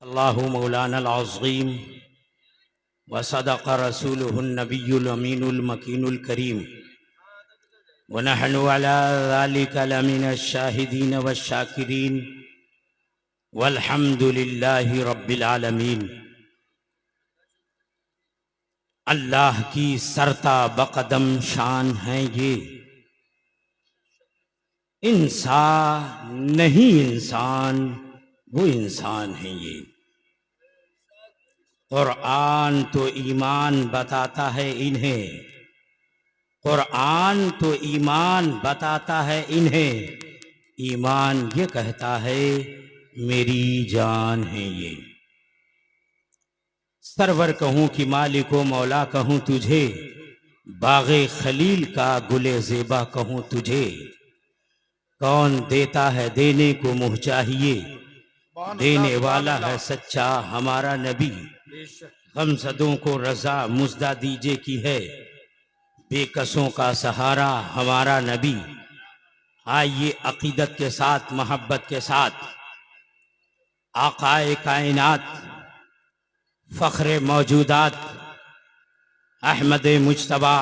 अल्लाहु मौलाना अज़ीम व सदक़ रसूलुहुन नबियुल अमीनुल मकीनुल करीम व नहनु अला ज़ालिका लमिनश शाहिदीन वश्शाकिरीन वल्हम्दुलिल्लाहि रब्बिल आलमीन। अल्लाह की सरता बकदम शान है ये, इंसान नहीं इंसान वो इंसान है ये। कुरान तो ईमान बताता है इन्हें, कुरान तो ईमान बताता है इन्हें, ईमान ये कहता है मेरी जान है ये। सरवर कहूँ कि मालिको मौला कहूँ तुझे, बाग़े खलील का गुले ज़ेबा कहूँ तुझे। कौन देता है देने को मुँह चाहिए, देने वाला है सच्चा हमारा नबी। गमज़दों को रज़ा मुज़दा दीजे की है, बेकसों का सहारा हमारा नबी। आइए अक़ीदत के साथ मोहब्बत के साथ आक़ाए कायनात फ़ख्रे मौजूदात अहमद मुज्तबा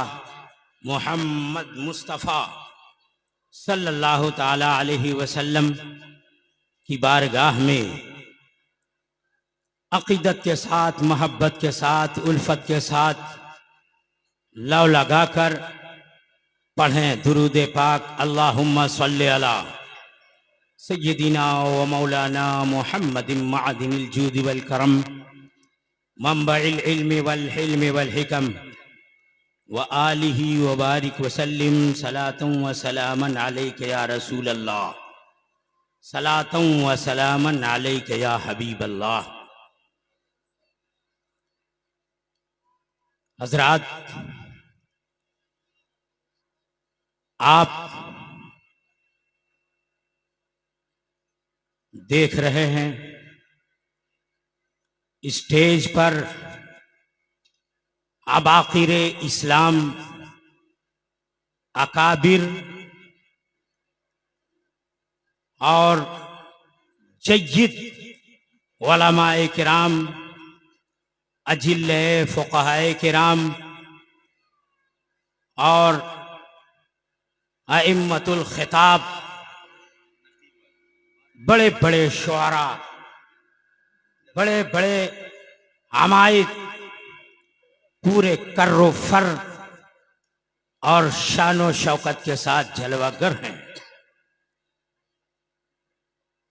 मोहम्मद मुस्तफ़ा सल्लल्लाहु ताला अलैहि वसल्लम की बारगाह में अक़ीदत के साथ मोहब्बत के साथ उल्फत के साथ लव लगाकर पढ़ें दुरूद पाक। अल्लाहुम्मा सल्लि अला सय्यदिना व मौलाना मुहम्मदिन मअदिनिल जूदि वल करम मंबइल इल्मि वल हिल्मि वल हिकम व आलिहि व बारिक वसल्लिम सलातन व सलामन अलैका या रसूल अल्लाह, सलातन व सलामन अलैका या हबीब अल्लाह। हज़रात, आप देख रहे हैं स्टेज पर अबाक़िरे इस्लाम, अकाबिर और जय्यद उलमाए किराम, अजिल्ले फ़ुक़हाए किराम और अइम्मतुल ख़िताब, बड़े बड़े शुआरा, बड़े बड़े अमायद पूरे कर्रो फर और शानो शौकत के साथ जलवागर हैं।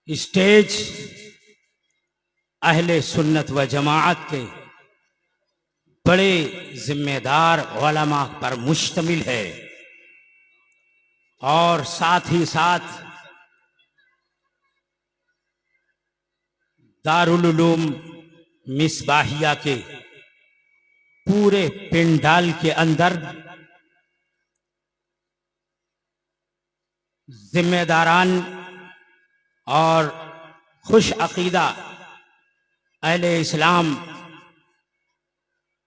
स्टेज अहले सुन्नत व जमाअत के बड़े जिम्मेदार उलमा पर मुश्तमिल है और साथ ही साथ दारुल उलूम मिसबाहिया के पूरे पिंडाल के अंदर जिम्मेदारान और खुश अकीदा अहले इस्लाम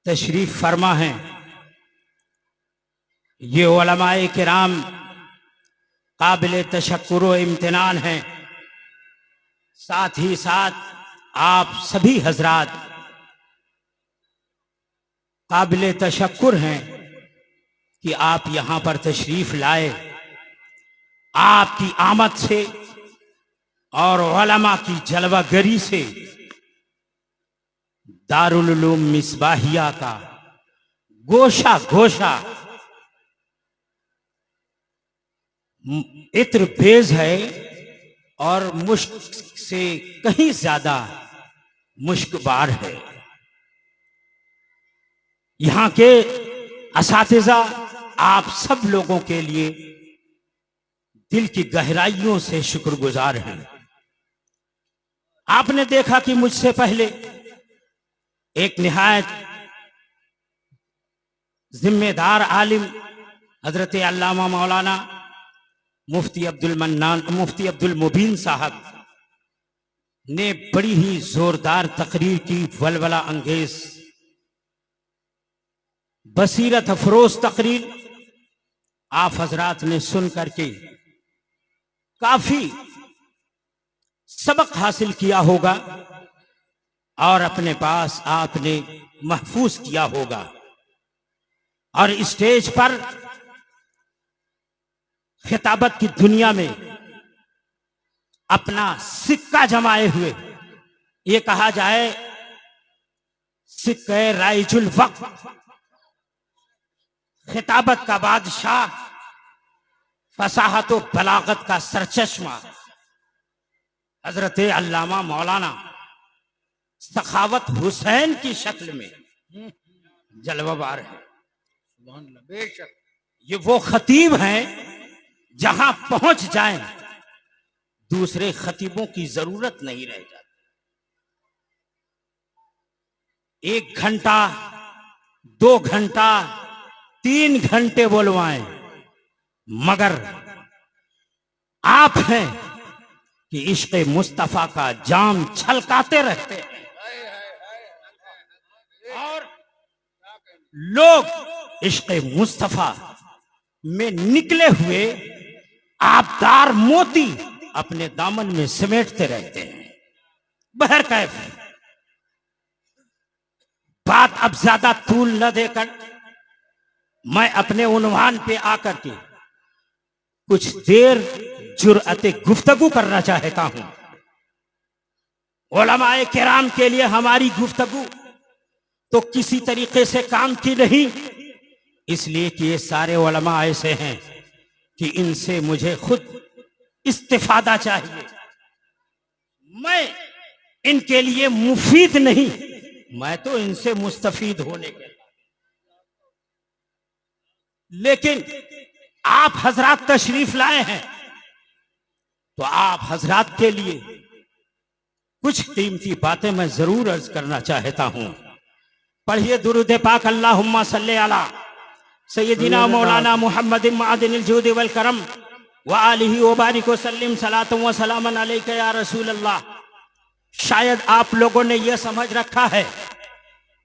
तशरीफ फरमा हैं। ये उलमाए किराम काबिल तशक्कुर व इम्तिनान हैं। साथ ही साथ आप सभी हजरात काबिल तशक्कुर हैं कि आप यहाँ पर तशरीफ लाए। आपकी आमद से और उलमा की जलवागरी से दारुल उलूम मिसबाहिया का गोशा गोशा इत्र बेज है और मुश्क से कहीं ज्यादा मुश्कबार है। यहाँ के असातिज़ा आप सब लोगों के लिए दिल की गहराइयों से शुक्रगुजार हैं। आपने देखा कि मुझसे पहले एक निहायत जिम्मेदार आलिम हजरत अल्लामा मौलाना मुफ्ती अब्दुल मुबीन साहब ने बड़ी ही जोरदार तकरीर की, वलवला अंगेज बसीरत अफरोज तकरीर आप हजरात ने सुन करके काफी सबक हासिल किया होगा। और अपने पास आपने महफूज किया होगा। और स्टेज पर खिताबत की दुनिया में अपना सिक्का जमाए हुए, ये कहा जाए सिक्के राइजुल वक्त, खिताबत का बादशाह, फसाहत व बलागत का सरचश्मा हजरत अल्लामा मौलाना सखावत हुसैन की शक्ल में जलवाबार है। बेशक ये वो खतीब हैं जहां पहुंच जाएं दूसरे खतीबों की जरूरत नहीं रह जाती। 1 घंटा, 2 घंटा, 3 घंटे बोलवाएं, मगर आप हैं कि इश्क़ मुस्तफा का जाम छलकाते रहते हैं और लोग इश्क़ मुस्तफा में निकले हुए आबदार मोती अपने दामन में समेटते रहते हैं। बहरकैफ बात अब ज्यादा तूल न देकर मैं अपने उन्वान पे आकर के कुछ देर जुर्अते गुफ्तगू करना चाहता हूं। उलमाए किराम के लिए हमारी गुफ्तगू तो किसी तरीके से काम की नहीं, इसलिए कि ये सारे उलमा ऐसे हैं कि इनसे मुझे खुद इस्तिफादा चाहिए। मैं इनके लिए मुफीद नहीं, मैं तो इनसे मुस्तफीद होने के। लेकिन आप हजरात तशरीफ लाए हैं तो आप हजरात के लिए कुछ कीमती बातें मैं जरूर अर्ज करना चाहता हूं। पढ़िए दुरूद पाक, अल्लाहुम्मा सल्ली अला सय्यदिना मौलाना मुहम्मद मादिनिल जूद वल करम व आलिहि व बारिक व सल्लिम सलातम व सलामन अलैका या रसूल अल्लाह। शायद आप लोगों ने यह समझ रखा है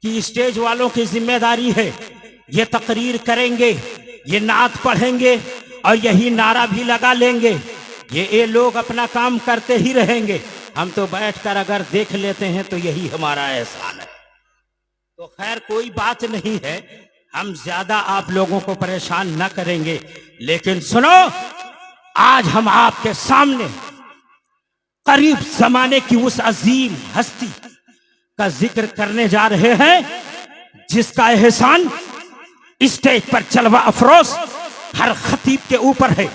कि स्टेज वालों की जिम्मेदारी है ये तकरीर करेंगे, ये नात पढ़ेंगे और यही नारा भी लगा लेंगे, ये लोग अपना काम करते ही रहेंगे, हम तो बैठकर अगर देख लेते हैं तो यही हमारा एहसान है। तो खैर कोई बात नहीं है, हम ज्यादा आप लोगों को परेशान न करेंगे। लेकिन सुनो, आज हम आपके सामने करीब जमाने की उस अजीम हस्ती का जिक्र करने जा रहे हैं जिसका एहसान स्टेज पर जलवा अफरोज हर खतीब के ऊपर है,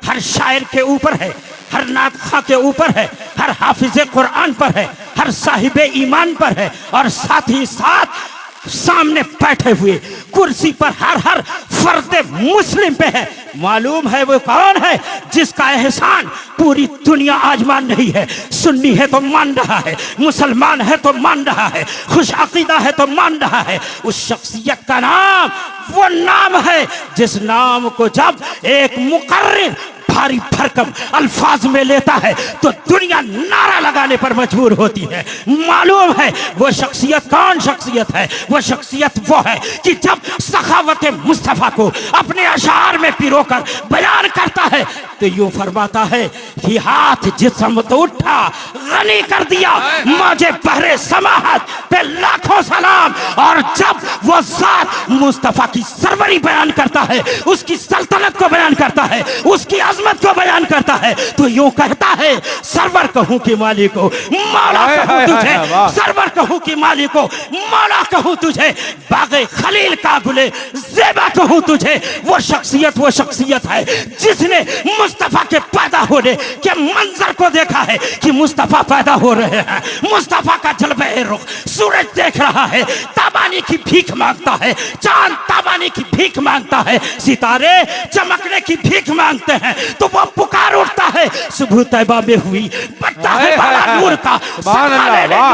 हर शायर के ऊपर है, हर नातखा के ऊपर है, हर हाफिज कुरान पर है, हर साहिबे ईमान पर है और साथ ही साथ सामने बैठे हुए कुर्सी पर हर फर्द मुस्लिम पे है। मालूम है वो कौन है जिसका एहसान पूरी दुनिया आजमान रही है। सुन्नी है तो मान रहा है, मुसलमान है तो मान रहा है, खुश अकीदा है तो मान रहा है। उस शख्सियत का नाम वो नाम है जिस नाम को जब एक मुकर्रिर भारी भरकम अल्फाज में लेता है तो दुनिया नारा लगाने पर मजबूर होती है। मालूम है वो शख्सियत कौन शख्सियत है? वो शख्सियत वो है कि जब सखावत मुस्तफा को अपने अशार में पिरोकर बयान करता है तो यूं फरमाता है कि हाथ जिस्म तो उठा गनी कर दिया, मुझे बहरे समाहत पे लाखों सलाम। और जब वो जात मुस्तफा की सरवरी बयान करता है, उसकी सल्तनत को बयान करता है, उसकी अजमत को बयान करता है तो यूं कहता है सरवर कहूं कि मालिक को मौला कहूं तुझे, सरवर कहूं कि मालिक को मौला कहूं तुझे, बागे खलील का गुले ज़ेबा कहूं तुझे। वो शख्सियत है जिसने मुस्तफा के पैदा होने के मंजर को देखा है कि मुस्तफा पैदा हो रहे हैं, मुस्तफा का जलवे रुख सूरज देख रहा है, ताबानी की भीख मांगता है, चांद ताबानी की भीख मांगता है, सितारे चमकने की भीख मांगते हैं तो वो पुकार उठता है। सुबह तैबा में हुई पट्टा है बाला नूर का,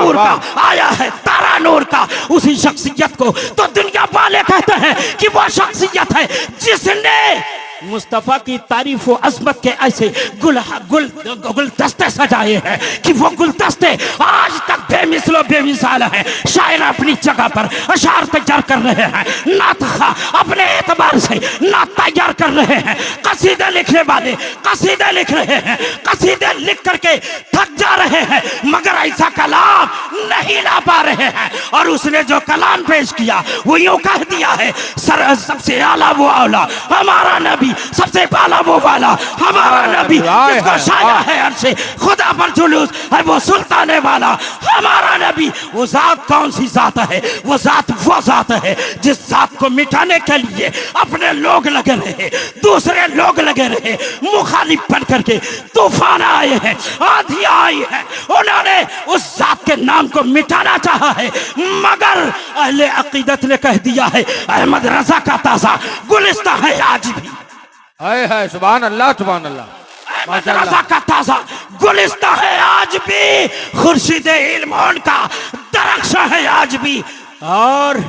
नूर का आया है तारा नूर का। उसी शख्सियत को तो दुनिया वाले कहते हैं कि वो शख्सियत है जिसने मुस्तफ़ा की तारीफ व अज़मत के ऐसे गुलदस्ते सजाए हैं कि वो गुलदस्ते आज तक बेमिसलो बेमिसाल हैं। शायर अपनी जगह पर अशार तैयार कर रहे हैं, नात अपने एतबार से नात तैयार कर रहे हैं, कसीदे लिखने वाले कसीदे लिख रहे हैं, कसीदे लिख करके थक जा रहे हैं, मगर ऐसा कलाम नहीं ला पा रहे हैं। और उसने जो कलाम पेश किया वो यूं कह दिया है, सबसे आला वो आला हमारा नबी, सबसे पाला वो वाला हमारा नबी, जिसको शाया है अर्शे खुदा पर जुलूस है वो सुल्ताने वाला हमारा नबी। वो जात कौन सी जात है? वो जात है जिस जात को मिटाने के लिए अपने लोग लगे रहे, दूसरे लोग लगे रहे, मुखालिफ बन करके तूफान आए हैं, आंधी आई है, उन्होंने उस जात के नाम को मिटाना चाहा है, मगर अहले अकीदत ने कह दिया है अहमद रजा का ताजा गुलिस्ता है आज भी। है सुभान अल्लाह सुभान अल्लाह। अहमद रजा का ताजा गुलिस्ता है आज भी, खुर्शीद इल्म का दरख्शां है आज भी। और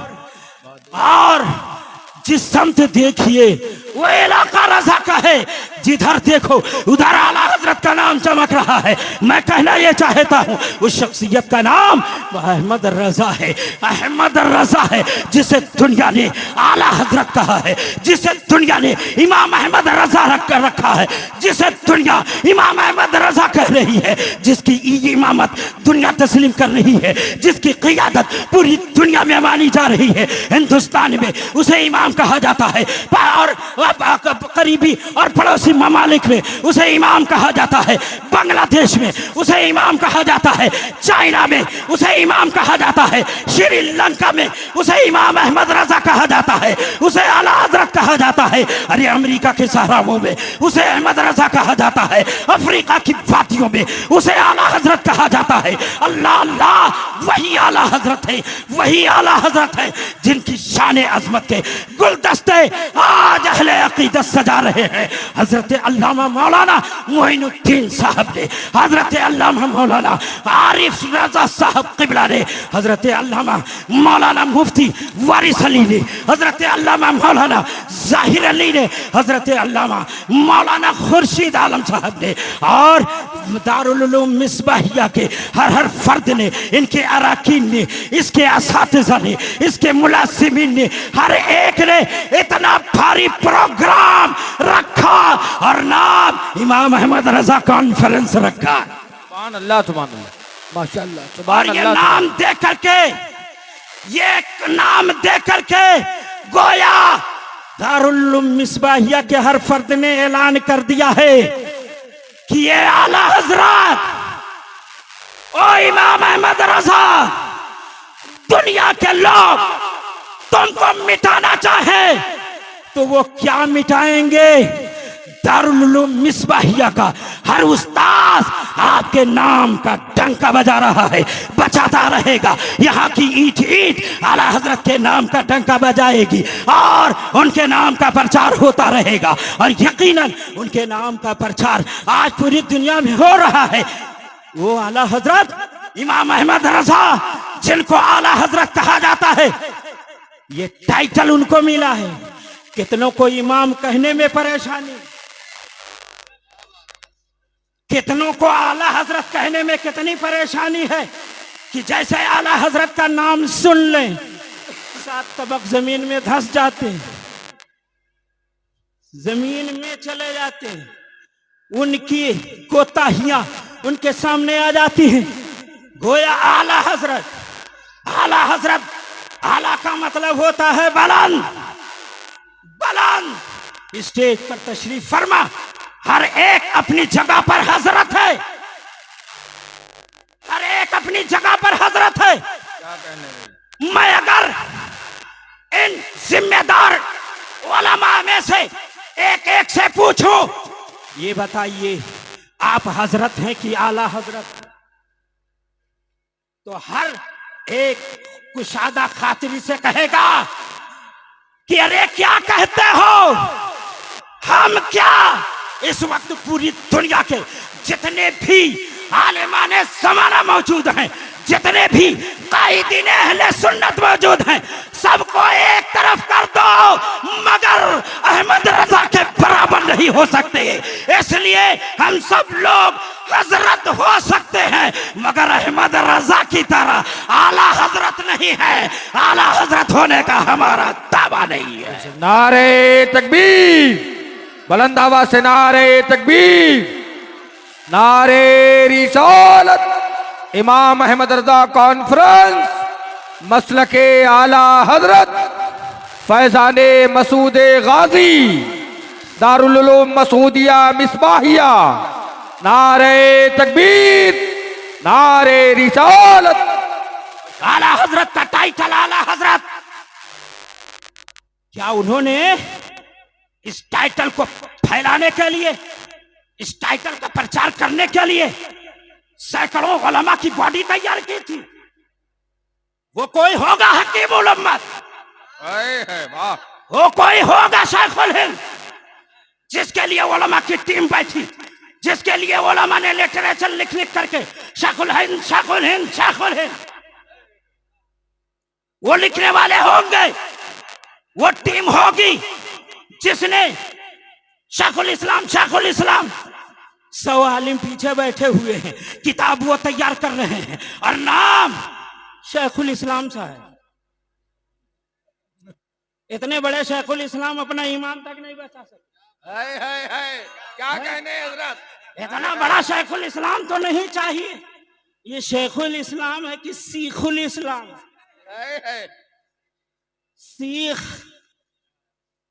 जिस समत देखिए वो इलाका रजा का है, जिधर देखो उधर आला हजरत का नाम चमक रहा है। मैं कहना ये चाहता हूँ उस शख्सियत का नाम अहमद रजा है, अहमद रजा है, जिसे दुनिया ने आला हजरत कहा है, जिसे दुनिया ने इमाम अहमद रजा रखा है, जिसे दुनिया इमाम अहमद रजा कह रही है, जिसकी इमामत दुनिया तस्लीम कर रही है, जिसकी क़ियादत पूरी दुनिया में मानी जा रही है। हिंदुस्तान में उसे इमाम कहा जाता है और करीबी और पड़ोसी ममालिक में उसे इमाम कहा जाता है, बांग्लादेश में उसे इमाम कहा जाता है, चाइना में उसे इमाम कहा जाता है, श्रीलंका में उसे इमाम अहमद रजा कहा जाता है, उसे आला हजरत कहा जाता है। अरे अमेरिका के सहराओं में उसे अहमद रजा कहा जाता है, अफ्रीका की वादियों में उसे आला हजरत कहा जाता है। अल्लाह अल्लाह, वही आला हजरत है, वही आला हजरत है जिनकी शान अजमत के गुलदस्ते आज अहले अकीदत सजा रहे हैं। हजरत अल्लामा मौलाना मोइनुद्दीन साहब ने, हजरत अल्लामा मौलाना आरिफ रजा साहब किबला ने, हजरत अल्लामा मौलाना मुफ्ती वारिस अली ने, हजरत अल्लामा मौलाना जाहिर अली ने, हजरत अल्लामा मौलाना खुर्शीद आलम साहब ने और दारुल उलूम मिसबाहिया के हर फर्द ने, इनके अराकीन ने, इसके असातिज़ा ने, इसके मुलासिमीन ने, हर एक ने इतना भारी प्रोग्राम रखा और नाम इमाम अहमद रजा कॉन्फ्रेंस रखा। सुभान अल्लाह सुभान अल्लाह माशाअल्लाह सुभान और ये अल्लाह। नाम दे करके, ये नाम दे करके गोया दारुल उलूम मिसबाहिया के हर फर्द ने ऐलान कर दिया है कि ये आला हजरत ओ इमाम अहमद रजा, दुनिया के लोग तुमको मिटाना चाहे तो वो क्या मिटाएंगे? दारुल उलूम मिसबाहिया का हर उस्ताद आपके नाम का डंका बजा रहा है, बजाता रहेगा। यहाँ की ईंट ईंट आला हजरत के नाम का डंका बजाएगी और उनके नाम का प्रचार होता रहेगा। और यकीनन उनके नाम का प्रचार आज पूरी दुनिया में हो रहा है। वो आला हजरत इमाम अहमद रजा, जिनको आला हजरत कहा जाता है, ये टाइटल उनको मिला है। कितनों को इमाम कहने में परेशानी, कितनों को आला हजरत कहने में कितनी परेशानी है कि जैसे आला हजरत का नाम सुन लें 7 तबक जमीन में धंस जाते हैं, जमीन में चले जाते हैं, उनकी कोताहियां उनके सामने आ जाती हैं। गोया आला हजरत, आला हजरत, आला का मतलब होता है बुलंद, बुलंद। स्टेज पर तशरीफ फरमा, हर एक अपनी जगह पर हजरत है, हर एक अपनी जगह पर हजरत है। क्या कहने रहे? मैं अगर इन जिम्मेदार उलमा में से एक एक से पूछूं, ये बताइए आप हजरत हैं कि आला हजरत? तो हर एक कुशादा खातिरी से कहेगा कि अरे क्या कहते हो, हम क्या इस वक्त पूरी दुनिया के जितने भी आलिमाने ज़माना मौजूद हैं, जितने भी कायदीन अहले सुन्नत मौजूद हैं सबको एक तरफ कर दो, मगर अहमद रजा के बराबर नहीं हो सकते। इसलिए हम सब लोग हजरत हो सकते हैं मगर अहमद रजा की तरह आला हजरत नहीं है। आला हजरत होने का हमारा दावा नहीं है। नारे तकबीर, बुलंद आवाज से नारे तकबीर, नारे रिसालत। इमाम अहमद रजा कॉन्फ्रेंस, मसलके आला हजरत फैजाने मसूद गाजी, दारुल उलूम मसूदिया मिसबाहिया। नारे तकबीर, नारे रिसालत। आला हजरत का टाइटल आला हजरत, क्या उन्होंने इस टाइटल को फैलाने के लिए, इस टाइटल का प्रचार करने के लिए सैकड़ों उलमा की बॉडी तैयार की थी? वो कोई होगा हकीम उल उम्मत, वो कोई होगा शेखुल हिंद, जिसके लिए उलमा की टीम बैठी, जिसके लिए उलमा ने लिटरेचर लिख लिख करके शेखुल हिंद शेखुल हिंद शेखुल हिंद, वो लिखने वाले होंगे, वो टीम होगी जिसने शेखुल इस्लाम 100 आलिम पीछे बैठे हुए हैं, किताब वो तैयार कर रहे हैं और नाम शेखुल इस्लाम साहब। इतने बड़े शेखुल इस्लाम अपना ईमान तक नहीं बचा सकते। क्या कहने हजरत, इतना बड़ा शेखुल इस्लाम तो नहीं चाहिए। ये शेखुल इस्लाम है कि सीखुल इस्लाम? सीख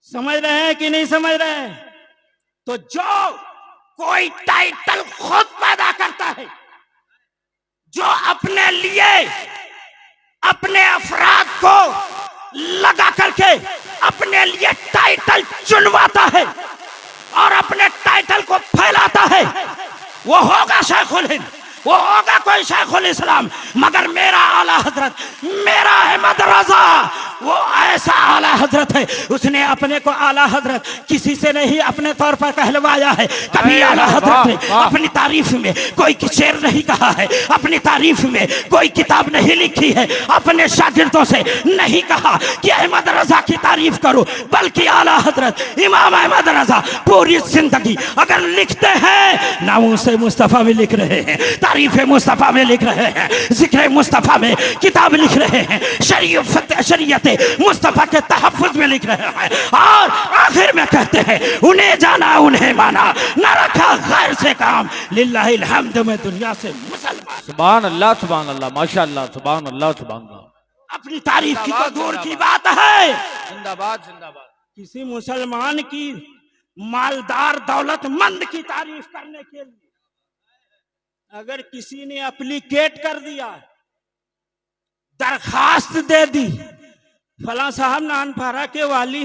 समझ रहे हैं कि नहीं समझ रहे हैं? तो जो कोई टाइटल खुद पैदा करता है, जो अपने लिए अपने अफराद को लगा करके अपने लिए टाइटल चुनवाता है और अपने टाइटल को फैलाता है, वो होगा शेखुल हिंद, वो होगा कोई शेखुल इस्लाम। मगर मेरा आला हजरत, मेरा अहमद रजा वो ऐसा आला हजरत है, उसने अपने को आला हजरत किसी से नहीं अपने तौर पर कहलवाया है। कभी आला हजरत ने अपनी तारीफ में कोई शेर नहीं कहा है, अपनी तारीफ में कोई किताब नहीं लिखी है, अपने शागिर्दों से नहीं कहा कि अहमद रजा की तारीफ करो, बल्कि आला हजरत इमाम अहमद रजा पूरी जिंदगी अगर लिखते हैं, नामूसे मुस्तफ़ा में लिख रहे हैं, तारीफ मुस्तफ़ा में लिख रहे हैं, जिक्र मुस्तफ़ा में किताब लिख रहे हैं, शरीयत मुस्तफ़ा के तहफ़्फ़ुज़ में लिख रहे हैं और आखिर में कहते हैं उन्हें जाना उन्हें माना, न रखा गैर से काम, लिल्लाहिल हम्द में दुनिया से मुसलमान। सुभान अल्लाह, माशाअल्लाह, सुभान अल्लाह, सुभान अल्लाह। अपनी तारीफ की तो दूर की बात है, जिंदाबाद जिंदाबाद। किसी मुसलमान की मालदार दौलतमंद की तारीफ करने के लिए अगर किसी ने एप्लीकेट कर दिया, दरखास्त दे दी, फला साहब नानपारा के वाली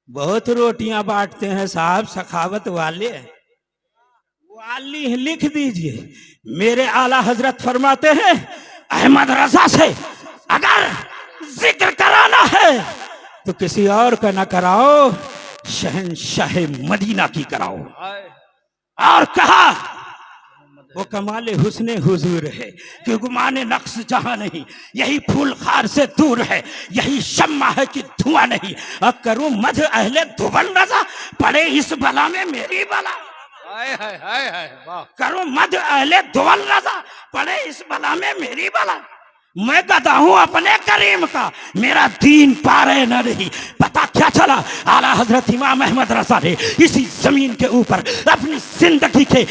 बहुत रोटियां बांटते हैं साहब, सखावत वाले वाली लिख दीजिए। मेरे आला हजरत फरमाते हैं अहमद रजा से अगर जिक्र कराना है तो किसी और का ना कराओ, शहंशाह मदीना की कराओ। और कहा वो कमाले हुस्ने हुजूर है कि गुमाने नक्श जहां नहीं, यही फूल खार से दूर है, यही शम्मा है कि धुआं नहीं। अब करूं मध अहले धुबल रजा, पड़े इस बला में मेरी बला। करूं मध अहले धुबल रजा, पड़े इस बला में मेरी बला। मैं गदा हूं अपने करीम का, मेरा दीन पारे न रही। पता क्या चला, आला हजरत इमाम अहमद रजा ने इसी जमीन के ऊपर अपनी जिंदगी के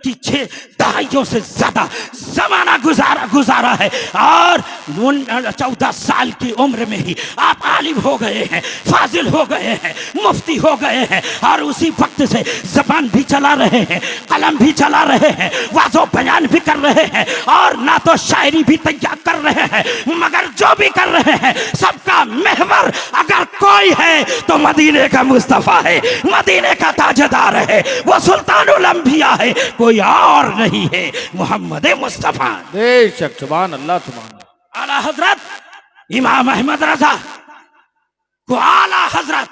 6 दहाइयों से ज्यादा जमाना गुजारा है और 14 साल की उम्र में ही आप आलिम हो गए हैं, फाजिल हो गए हैं, मुफ्ती हो गए हैं और उसी वक्त से जबान भी चला रहे हैं, कलम भी चला रहे हैं, वाजो बयान भी कर रहे हैं और ना तो शायरी भी तैयार कर रहे हैं, मगर जो भी कर रहे हैं सबका महवर अगर कोई है तो मदीने का मुस्तफा है, मदीने का ताजदार है, वो सुल्तानुल अंबिया है, कोई और नहीं है, मोहम्मद मुस्तफा। बेशक, सुभान अल्लाह, सुभान अल्लाह। आला हजरत इमाम अहमद रजा को आला हजरत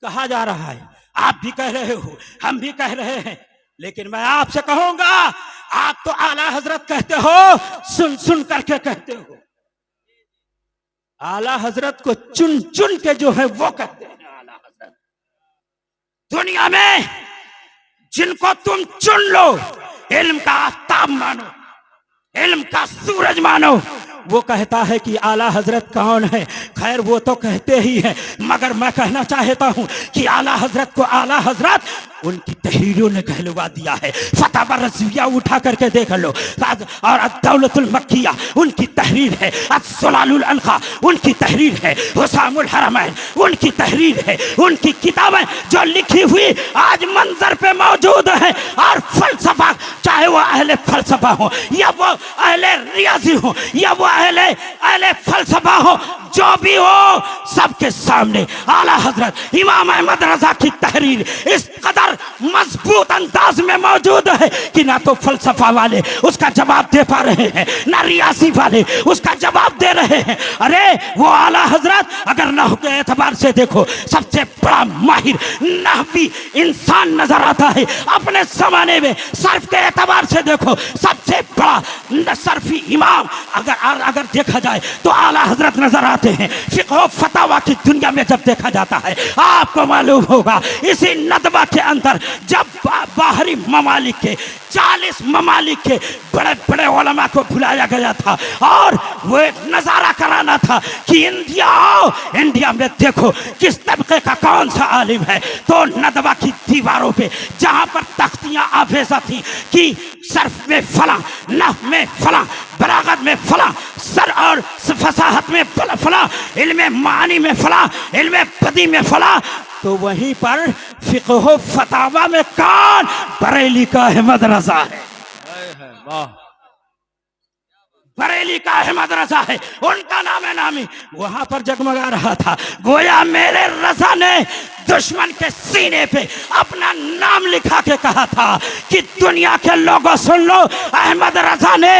कहा जा रहा है। आप भी कह रहे हो, हम भी कह रहे हैं, लेकिन मैं आपसे कहूंगा, आप तो आला हजरत कहते हो, सुन सुन करके कहते हो। आला हजरत को चुन चुन के जो है वो कहते हैं आला हजरत। दुनिया में जिनको तुम चुन लो, इल्म का आफ्ताब मानो, इल्म का सूरज मानो, वो कहता है कि आला हजरत कौन है। खैर वो तो कहते ही हैं, मगर मैं कहना चाहता हूं कि आला हजरत को आला हजरत उनकी तहरीरों ने कहलवा दिया है। फतवा रज़विया उठा करके देख लो, और दौलतुल मक्किया उनकी तहरीर है, अस्सलालुल अनखा उनकी तहरीर है, हुसामुल हरमैन उनकी तहरीर है। उनकी किताबें जो लिखी हुई आज मंजर पे मौजूद है। और फलसफा, चाहे वो अहले फलसफा हो या वो अहले रियाजी हो या वो अहले फलसफा हो, जो भी हो, सबके सामने आला हजरत इमाम अहमद रजा की तहरीर इस कदर मजबूत अंदाज में मौजूद है कि ना तो फलसफा वाले उसका जवाब दे पा रहे हैं, ना रियासी वाले उसका जवाब दे रहे हैं। अरे वो आला हजरत अगर नहव के एतबार से देखो, सबसे बड़ा माहिर नहवी इंसान नजर आता है अपने जमाने में। सर्फ के एतबार से देखो, सबसे बड़ा सर्फी इमाम अगर देखा जाए तो आला हजरत नजर आते हैं। फिक़ह फतावा की दुनिया में जब देखा जाता है, आपको मालूम होगा इसी नदवा के अंदर जब बाहरी ममालिक के 40 ममालिक के बड़े बड़े उलमा को बुलाया गया था और वो एक नजारा कराना था कि इंडिया आओ, इंडिया में देखो किस तबके का कौन सा आलिम है। तो नदवा की दीवारों पे जहां पर तख्तियां आवेजा थी कि सर्फ में फला, नहव में फला, बलागत में फला, सर और फसाहत में फला, इल्म मानी में फला, इल्म बदी में फला, तो वहीं पर फिक़ह फतावा में कौन? बरेली का अहमद रजा है। वाह, बरेली का अहमद रजा है, उनका नाम है नामी वहां पर जगमगा रहा था। गोया मेरे रजा ने दुश्मन के सीने पे अपना नाम लिखा के कहा था कि दुनिया के लोगों सुन लो, अहमद रजा ने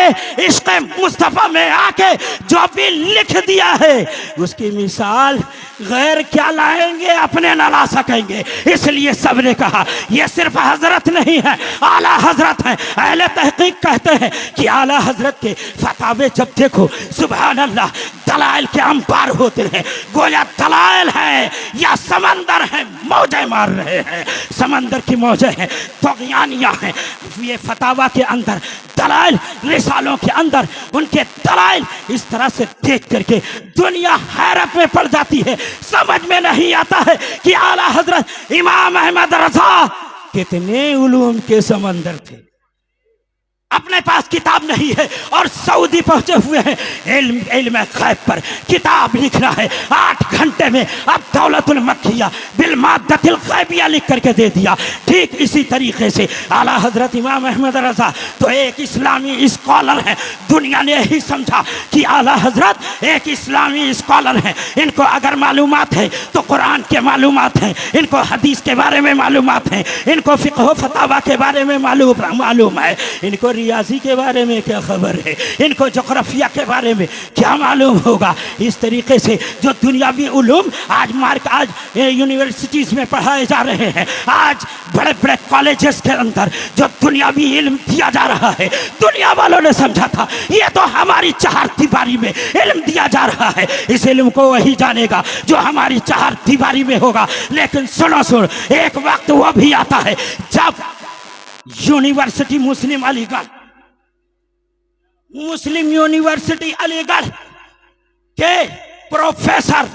इश्क़ मुस्तफ़ा में आके जो भी लिख दिया है उसकी मिसाल गैर क्या लाएंगे, अपने न ला सकेंगे। इसलिए सबने कहा ये सिर्फ हजरत नहीं है, आला हजरत है। अहले तहकीक कहते हैं कि आला हजरत के फतावे जब देखो, सुभान अल्लाह, दलाइल के अंबार होते हैं। गोया दलाइल है या समंदर है, मौजें मार रहे हैं, समंदर की मौजें हैं, तग़यानियां हैं। ये फतावा के अंदर दलाइल, रिसालों के अंदर उनके दलाइल इस तरह से देख करके दुनिया हैरत में पड़ जाती है। समझ में नहीं आता है कि आला हजरत इमाम अहमद रजा कितने उलूम के समंदर थे। अपने पास किताब नहीं है और सऊदी पहुंचे हुए हैं इल्म गैब पर किताब लिखना है 8 घंटे में। अब दौलतुल मक्किया बिल माद्दतिल गैबिया लिख करके दे दिया। ठीक इसी तरीके से आला हजरत इमाम अहमद रजा तो एक इस्लामी स्कॉलर है। दुनिया ने यही समझा कि आला हजरत एक इस्लामी स्कॉलर है, इनको अगर मालूमात है तो कुरान के मालूमात हैं, इनको हदीस के बारे में मालूमात हैं, इनको फिक़ह फतावा के बारे में मालूम है, इनको रियाजी के बारे में क्या खबर है, इनको जोग्राफिया के बारे में क्या मालूम होगा। इस तरीके से जो दुनियावी उलूम आज यूनिवर्सिटीज में पढ़ाए जा रहे हैं, आज बड़े बड़े कॉलेजेस के अंदर जो दुनियावी इल्म दिया जा रहा है, दुनिया वालों ने समझा था ये तो हमारी चार दीवारी में इल्म दिया जा रहा है, इस इल्म को वही जानेगा जो हमारी चार दीवारी में होगा। लेकिन सुनो, एक वक्त वो भी आता है जब यूनिवर्सिटी मुस्लिम यूनिवर्सिटी अलीगढ़ के प्रोफेसर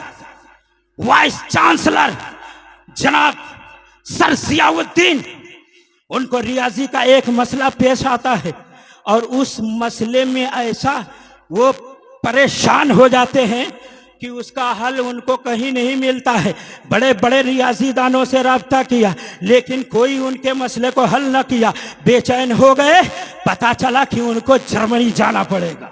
वाइस चांसलर जनाब सर जियाउद्दीन, उनको रियाजी का एक मसला पेश आता है और उस मसले में ऐसा वो परेशान हो जाते हैं कि उसका हल उनको कहीं नहीं मिलता है। बड़े बड़े रियाजीदानों से राब्ता किया लेकिन कोई उनके मसले को हल न किया। बेचैन हो गए, पता चला कि उनको जर्मनी जाना पड़ेगा।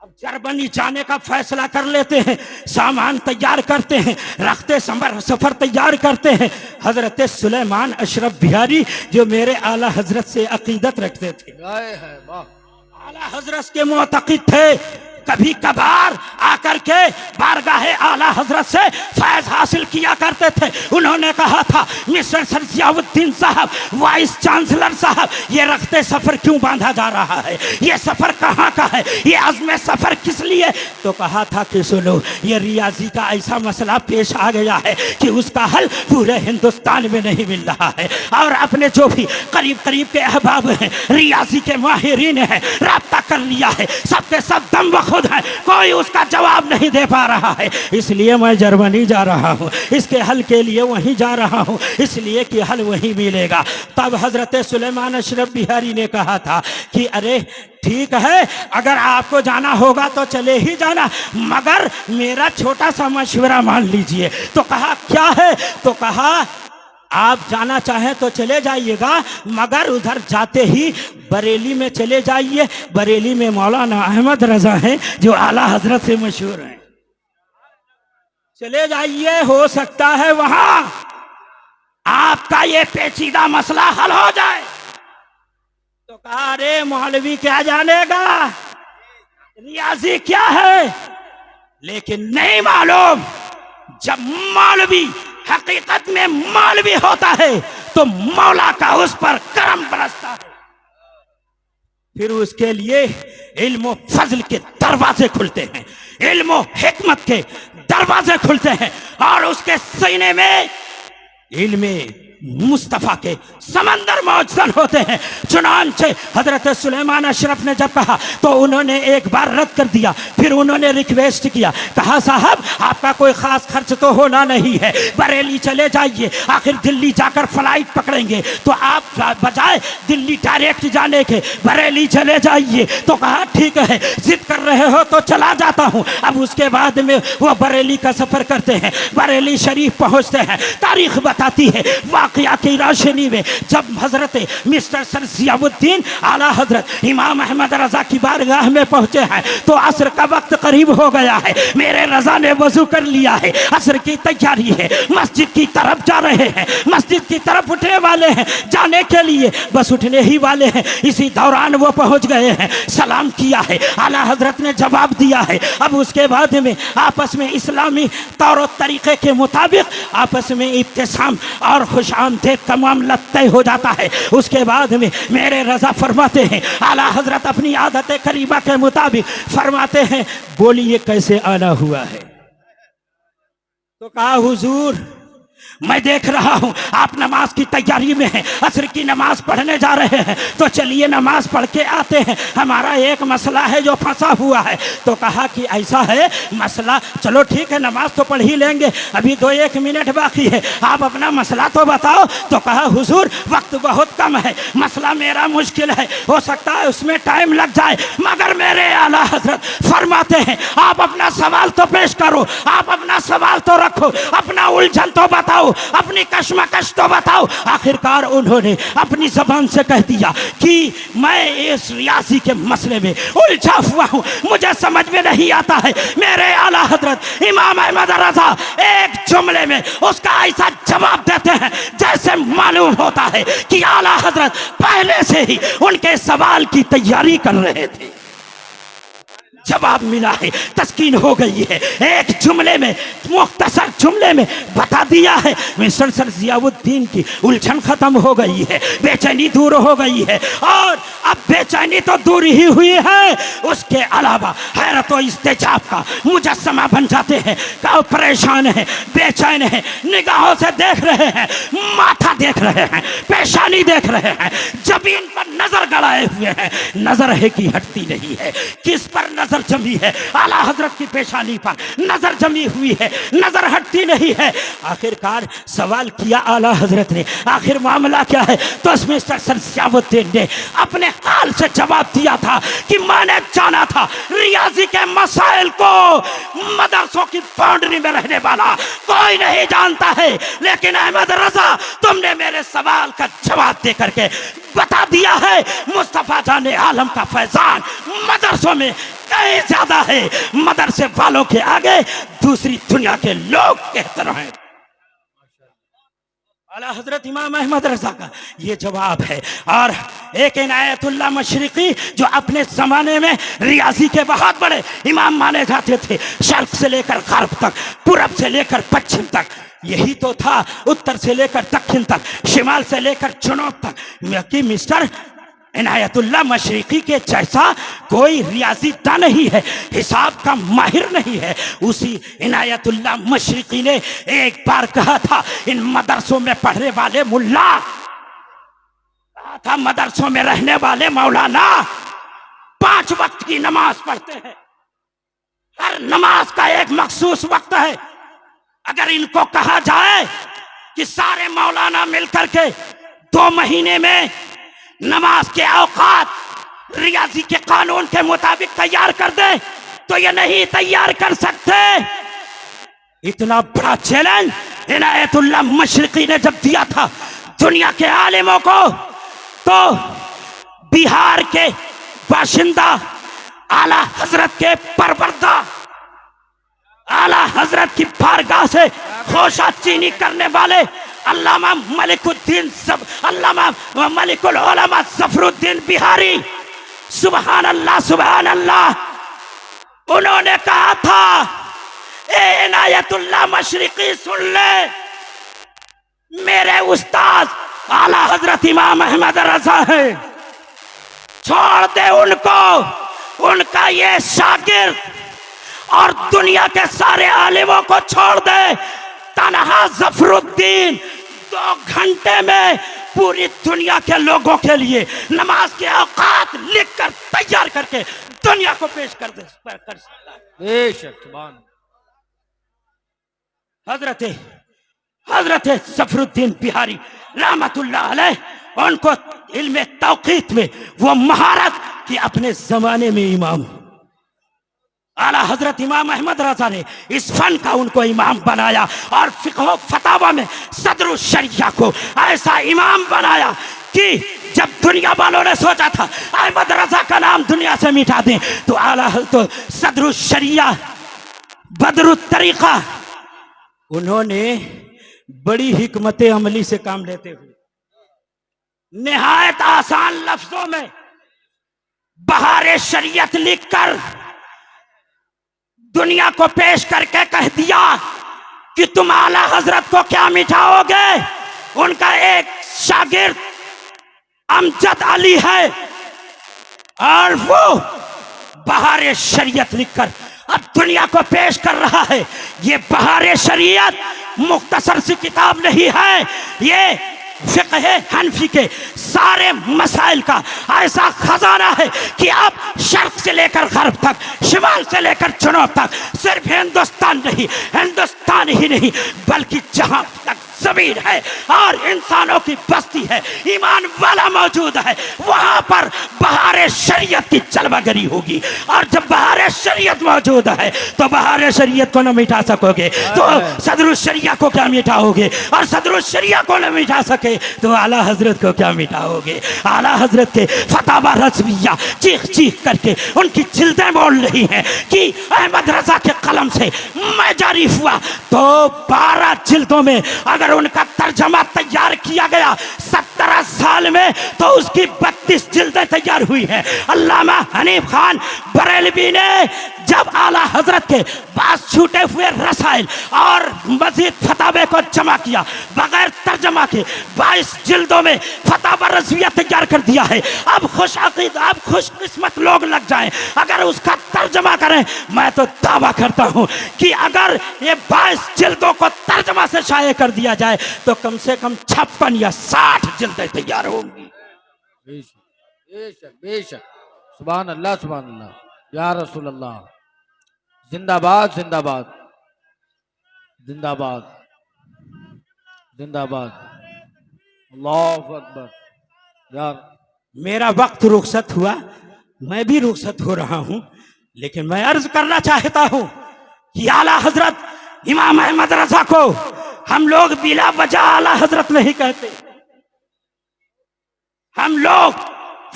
अब जर्मनी जाने का फैसला कर लेते हैं, सामान तैयार करते हैं, रखते सफर तैयार करते हैं। हजरत सुलेमान अशरफ बिहारी जो मेरे आला हजरत से अकीदत रखते थे, आला हजरत के मुअतक़िद थे, कभी कभार आकर के बारगाह आला हजरत से फैज हासिल किया करते थे। उन्होंने कहा था, मिस्टर सर जियाउद्दीन साहब, वाइस चांसलर साहब, ये रखते सफर क्यों बांधा जा रहा है, ये सफर कहाँ का है, ये आज़म सफर किस लिए? तो कहा था कि सुनो, ये रियाजी का ऐसा मसला पेश आ गया है कि उसका हल पूरे हिंदुस्तान में नहीं मिल रहा है, और अपने जो भी करीब करीब के अहबाब हैं, रियाजी के माहिरीन हैं, राब्ता कर लिया है, सबके सब दम बखुद हैं, कोई उसका जवाब नहीं दे पा रहा है। इसलिए मैं जर्मनी जा रहा हूँ, इसके हल के लिए वहीं जा रहा हूँ, इसलिए कि हल वहीं मिलेगा। तब हजरत सुलेमान अशरफ बिहारी ने कहा था कि अरे ठीक है, अगर आपको जाना होगा तो चले ही जाना, मगर मेरा छोटा सा मशवरा मान लीजिए। तो कहा क्या है? तो कहा आप जाना चाहें तो चले जाइएगा, मगर उधर जाते ही बरेली में चले जाइए। बरेली में मौलाना अहमद रजा हैं जो आला हजरत से मशहूर हैं, चले जाइए, हो सकता है वहां आपका ये पेचीदा मसला हल हो जाए। तो कहा अरे मौलवी क्या जानेगा, रियाजी क्या है, लेकिन नहीं मालूम जब मौलवी हकीकत में मौलवी होता है तो मौला का उस पर करम बरसता है, फिर उसके लिए इल्म व फजल के दरवाजे खुलते हैं, इल्म व हिकमत के दरवाजे खुलते हैं, और उसके सीने में इल्म मुस्तफ़ा के समंदर मौजूद होते हैं। चुनांचे हजरत सुलेमान अशरफ ने जब कहा तो उन्होंने एक बार रद्द कर दिया, फिर उन्होंने रिक्वेस्ट किया, कहा साहब आपका कोई खास खर्च तो होना नहीं है, बरेली चले जाइए, आखिर दिल्ली जाकर फ्लाइट पकड़ेंगे, तो आप बजाय दिल्ली डायरेक्ट जाने के बरेली चले जाइए। तो कहा ठीक है, जिद कर रहे हो तो चला जाता हूँ। अब उसके बाद में वो बरेली का सफर करते हैं, बरेली शरीफ पहुँचते हैं। तारीख बताती है वाकया की रोशनी में जब हजरत मिस्टर सर जियाउद्दीन आला हजरत इमाम अहमद रजा की बारगाह में पहुंचे हैं तो असर का वक्त करीब हो गया है। मेरे रजा ने वजू कर लिया है, असर की तैयारी है, मस्जिद की तरफ जा रहे हैं, मस्जिद की तरफ उठने वाले हैं, जाने के लिए बस उठने ही वाले हैं। इसी दौरान वो पहुंच गए हैं, सलाम किया है, आला हजरत ने जवाब दिया है। अब उसके बाद में आपस में इस्लामी तौर तरीके के मुताबिक आपस में इब्तिसाम और खुश आमदेद का मामला तय हो जाता है। उसके बाद में मेरे रजा फरमाते हैं, आला हजरत अपनी आदत करीबा के मुताबिक फरमाते हैं, बोलिए कैसे आना हुआ है? तो कहा हुजूर मैं देख रहा हूं आप नमाज की तैयारी में हैं, असर की नमाज पढ़ने जा रहे हैं, तो चलिए नमाज पढ़ के आते हैं, हमारा एक मसला है जो फंसा हुआ है। तो कहा कि ऐसा है मसला, चलो ठीक है नमाज तो पढ़ ही लेंगे, अभी 2-1 मिनट बाकी है, आप अपना मसला तो बताओ। तो कहा हुजूर वक्त बहुत कम है, मसला मेरा मुश्किल है, हो सकता है उसमें टाइम लग जाए, मगर मेरे आला हजरत फरमाते हैं आप अपना सवाल तो पेश करो, आप अपना सवाल तो रखो, अपना उलझन तो बताओ, अपनी कश्मकश तो बताओ। आखिरकार उन्होंने अपनी जबान से कह दिया कि मैं इस रियासी के मसले में उलझा हुआ हूं, मुझे समझ में नहीं आता है। मेरे आला हजरत इमाम अहमद रजा एक जुमले में उसका ऐसा जवाब देते हैं जैसे मालूम होता है कि आला हजरत पहले से ही उनके सवाल की तैयारी कर रहे थे। जवाब मिला है, तस्कीन हो गई है, एक जुमले में, मुख्तसर जुमले में बता दिया है। मिस्टर सर जियाउद्दीन की उलझन खत्म हो गई है, बेचैनी दूर हो गई है, और अब बेचैनी तो दूर ही हुई है, उसके अलावा हैरत और इस्तेजाब का मुजस्समा बन जाते हैं। का परेशान है, बेचैन है, निगाहों से देख रहे हैं, माथा देख रहे हैं, पेशानी देख रहे हैं, जमीन पर नजर गड़ाए हुए हैं, नजर है कि हटती नहीं है। किस पर नजर जमी है? आला हजरत की पेशानी पर नजर जमी हुई है, नजर हटती नहीं है। आखिरकार सवाल किया आला हजरत ने, आखिर मामला क्या है? तो मिस्टर सर जियाउद्दीन ने अपने हाल से जवाब दिया था कि मैंने जाना था रियाजी के मसाइल को मदरसों की बाउंड्री में रहने वाला कोई नहीं जानता है, लेकिन अहमद रजा तुमने मेरे सवाल का जवाब दे करके बता दिया है मुस्तफा जाने आलम का फैजान मदरसों में कहीं ज्यादा है, मदरसे वालों के आगे दूसरी दुनिया के लोग कहते रहे। आला हजरत इमाम अहमद रजा का ये जवाब है। और एक इनायतुल्लाह मशरिकी जो अपने जमाने में रियाजी के बहुत बड़े इमाम माने जाते थे, शर्क से लेकर गर्ब तक, पूरब से लेकर पश्चिम तक, यही तो था, उत्तर से लेकर दक्षिण तक, शिमाल से लेकर जनूब तक, कि मिस्टर इनायतुल्लाह मशरिकी के जैसा कोई रियाजीदान नहीं है, हिसाब का माहिर नहीं है। उसी इनायतुल्लाह मशरिकी ने एक बार कहा था, इन मदरसों में पढ़ने वाले मुल्ला, कहा था मदरसों में रहने वाले मौलाना 5 वक्त की नमाज पढ़ते हैं, हर नमाज का एक मखसूस वक्त है। अगर इनको कहा जाए कि सारे मौलाना मिलकर के 2 महीने में नमाज के औकात रियाजी के कानून के मुताबिक तैयार कर दे, तो ये नहीं तैयार कर सकते। इतना बड़ा चैलेंज इनायतुल्लाह मशरिकी ने जब दिया था दुनिया के आलिमों को, तो बिहार के बाशिंदा आला हजरत के परवरदा, आला हजरत की बारगाह से खोशा चीनी करने वाले अल्लामा मलिकुल उलमा ज़फरुद्दीन बिहारी, सुबहान अल्लाह सुबहान अल्लाह, उन्होंने कहा था, ए इनायतुल्लाह मशरिकी सुन ले, मेरे उस्ताद आला हजरत इमाम अहमद रजा है, छोड़ दे उनको, उनका ये शागिर्द और दुनिया के सारे आलिमों को छोड़ दे। तनहा ज़फरुद्दीन 2 घंटे में पूरी दुनिया के लोगों के लिए नमाज के औकात लिखकर तैयार करके दुनिया को पेश कर सकता है। बेशक सुभान। हजरत ज़फरुद्दीन बिहारी रहमतुल्लाह अलैह, उनको इल्म तौक़ीत में वो महारत कि अपने जमाने में इमाम आला हजरत इमाम अहमद रजा ने इस फन का उनको इमाम बनाया, और फिक़्ह फतावा में सदरुल शरिया को ऐसा इमाम बनाया कि जब दुनिया वालों ने सोचा था अहमद रजा का नाम दुनिया से मिटा दें, तो आला तो सदरुल शरिया बदरुल तरीका, उन्होंने बड़ी हिकमत अमली से काम लेते हुए निहायत आसान लफ्जों में बहारे शरीयत लिखकर दुनिया को पेश करके कह दिया कि तुम आला हजरत को क्या मिटाओगे। उनका एक शागिर्द अमजद अली है, और वो बहारे शरीयत लिखकर अब दुनिया को पेश कर रहा है। ये बहारे शरीयत मुख्तसर सी किताब नहीं है, ये फ़िक़्ह हनफी के सारे मसाइल का ऐसा खजाना है कि आप शर्क से लेकर गर्ब तक, शिमाल से लेकर जनूब तक, सिर्फ हिंदुस्तान ही नहीं बल्कि जहां तक जमीन है और इंसानों की बस्ती है, ईमान वाला मौजूद है, वहां पर बहारे शरीयत की जलवागरी होगी। और जब बहारे शरीयत मौजूद है तो बहारे शरीयत को न मिटा सकोगे तो सदरुल शरिया को क्या मिटाओगे, और सदरुल शरिया को न मिटा सके तो आला हजरत को क्या मिटाओगे। आला हजरत के फतावा रज़विया चीख चीख करके उनकी जिल्दें बोल रही हैं कि अहमद रजा के कलम से मैं जारी हुआ तो 12 जिल्दों में अगर उनका तर्जमा तैयार किया गया 17 साल में, तो उसकी 32 जिल्दें तैयार हुई हैं। अल्लामा हनीफ खान बरेलवी ने जब आला हजरत के पास छूटे हुए रसाइल और मजीद फतावे को जमा किया, बगैर तर्जमा के 22 जिल्दों में फतावा रज़विया तैयार कर दिया है। अब खुशकिस्मत लोग लग जाएं अगर उसका तर्जमा करें। मैं तो दावा करता हूं कि अगर ये 22 जिल्दों को तर्जमा से शाये कर दिया जाए तो कम से कम 56 या 60 जिल्दें तैयार होंगी। बेशक बेशक बेशक, सुभान अल्लाह, या रसूल अल्लाह, जिंदाबाद जिंदाबाद जिंदाबाद जिंदाबाद, अल्लाहु अकबर। यार मेरा वक्त रुखसत हुआ, मैं भी रुखसत हो रहा हूं, लेकिन मैं अर्ज करना चाहता हूं कि आला हजरत इमाम अहमद रजा को हम लोग बिला वजह आला हजरत नहीं कहते। हम लोग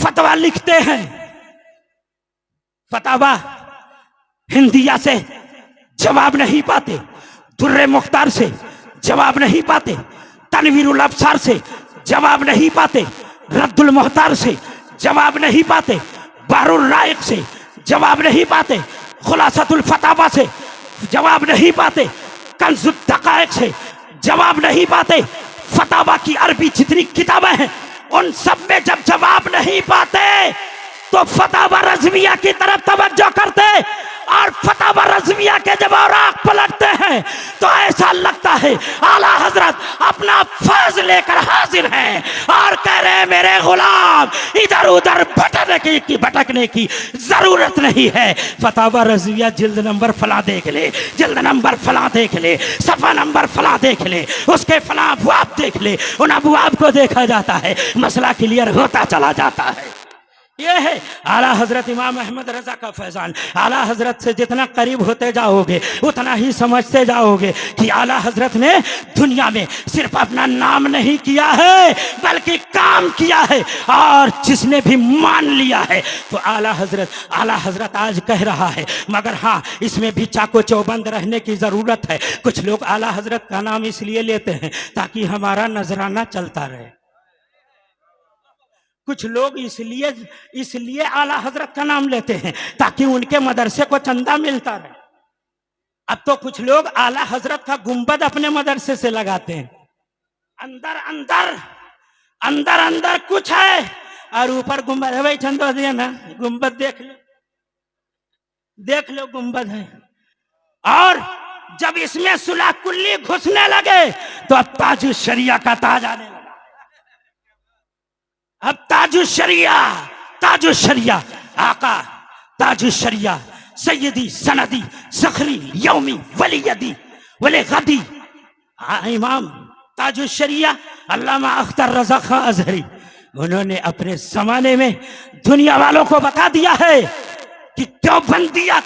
फतवा लिखते हैं, फतावा हिंदिया से जवाब नहीं पाते, दुर्रे मुख्तार से जवाब नहीं पाते, तनवीरुल अब्सार से जवाब नहीं पाते, रद्दुल मुहतार से जवाब नहीं पाते, बहरुल राइक से जवाब नहीं पाते, खुलासतुल फतावा से जवाब नहीं पाते, कंजुल दकाइक से जवाब नहीं पाते, फतावा की अरबी जितनी किताबें हैं उन सब में जब जवाब नहीं पाते तो फतावा रज़विया की तरफ तवज्जो करते, और फतावा रज़विया के जब औराक पलटते हैं तो ऐसा लगता है आला हजरत अपना फैज लेकर हाजिर हैं और कह रहे हैं मेरे गुलाम इधर उधर भटकने की जरूरत नहीं है। फतावा रज़विया जिल्द नंबर फला देख ले, जिल्द नंबर फला देख ले, सफा नंबर फला देख ले, उसके फला अबवाब देख ले, उन अबवाब को देखा जाता है, मसला क्लियर होता चला जाता है। ये है आला हजरत इमाम अहमद रजा का फैजान। आला हजरत से जितना करीब होते जाओगे उतना ही समझते जाओगे कि आला हजरत ने दुनिया में सिर्फ अपना नाम नहीं किया है बल्कि काम किया है, और जिसने भी मान लिया है तो आला हजरत आज कह रहा है, मगर हाँ इसमें भी चाको चौबंद रहने की ज़रूरत है। कुछ लोग आला हजरत का नाम इसलिए लेते हैं ताकि हमारा नजराना चलता रहे, कुछ लोग इसलिए आला हजरत का नाम लेते हैं ताकि उनके मदरसे को चंदा मिलता रहे। अब तो कुछ लोग आला हजरत का गुंबद अपने मदरसे से लगाते हैं, अंदर अंदर कुछ है और ऊपर गुंबद है। भाई चंदा दिया ना, गुंबद देख लो गुंबद है। और जब इसमें सुलह कुल्ली घुसने लगे तो अब ताजुश शरिया का ताज आने लगा। अब ताजुश शरिया आका ताजुश शरिया सैयदी सनदी ज़खरी यौमी वली यदी वली गदी इमाम ताजुश शरिया अल्लामा अख्तर रज़ा खां अज़हरी, उन्होंने अपने ज़माने में दुनिया वालों को बता दिया है कि देवबंदियत,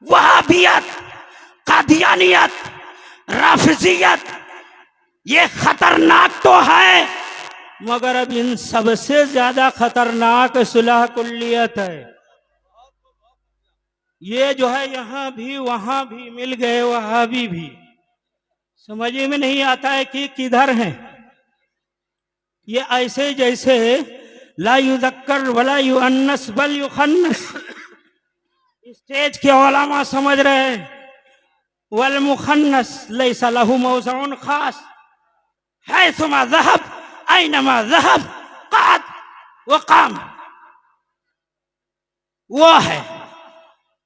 वहाबियत, कादियानियत, राफिजियत ये खतरनाक तो है, मगर अब इन सबसे ज्यादा खतरनाक सुलह कुल्लियत है। ये जो है यहाँ भी वहां भी मिल गए, वहां भी समझ में नहीं आता है कि किधर हैं। ये ऐसे जैसे ला युज़क्कर वला युअन्नस बल युखन्नस, स्टेज के उलमा समझ रहे हैं, वल मुखन्नस लैसा लहु मौज़उन खास हैसुमा ज़हब ऐनमा ज़हब क़अद व क़ाम, वो है।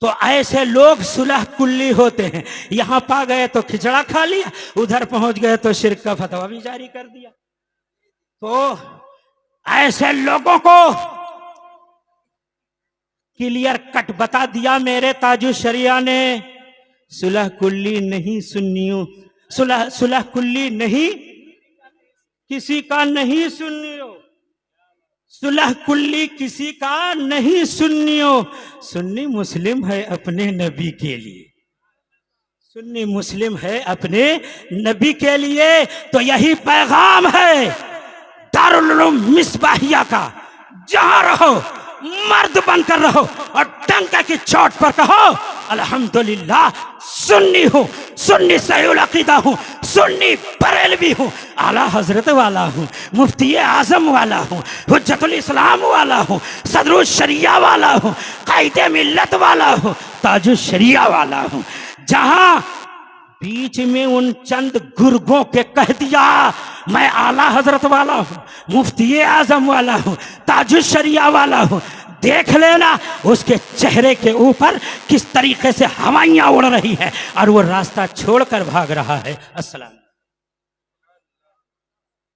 तो ऐसे लोग सुलह कुल्ली होते हैं, यहां पा गए तो खिचड़ा खा लिया, उधर पहुंच गए तो शिर्क का फतवा भी जारी कर दिया। तो ऐसे लोगों को क्लियर कट बता दिया मेरे ताजुश शरिया ने, सुलह कुल्ली नहीं सुन्नियों, सुलह कुल्ली नहीं किसी का नहीं सुन्नियो, सुलह कुल्ली किसी का नहीं सुन्नियो। सुन्नी मुस्लिम है अपने नबी के लिए, सुन्नी मुस्लिम है अपने नबी के लिए। तो यही पैगाम है दारुल उलूम मिसबाहिया का, जहां रहो मर्द बनकर रहो और डंका की चोट पर कहो अल्हम्दुलिल्लाह सुन्नी हूँ, सुन्नी सहीउल अकीदा हूँ, सुन्नी बरेलवी हूँ, आला हजरत वाला हूँ, मुफ्ती आजम वाला हूँ, हुज्जतुल इस्लाम वाला हूँ, सदरुल शरिया वाला हूँ, कायदे मिल्लत वाला हूँ, ताजुश शरिया वाला हूँ। जहां बीच में उन चंद गुर्गों के कह दिया मैं आला हजरत वाला हूँ, मुफ्ती आजम वाला हूँ, ताजुश शरिया वाला हूँ, देख लेना उसके चेहरे के ऊपर किस तरीके से हवाइयाँ उड़ रही है और वो रास्ता छोड़कर भाग रहा है। अस्सलाम।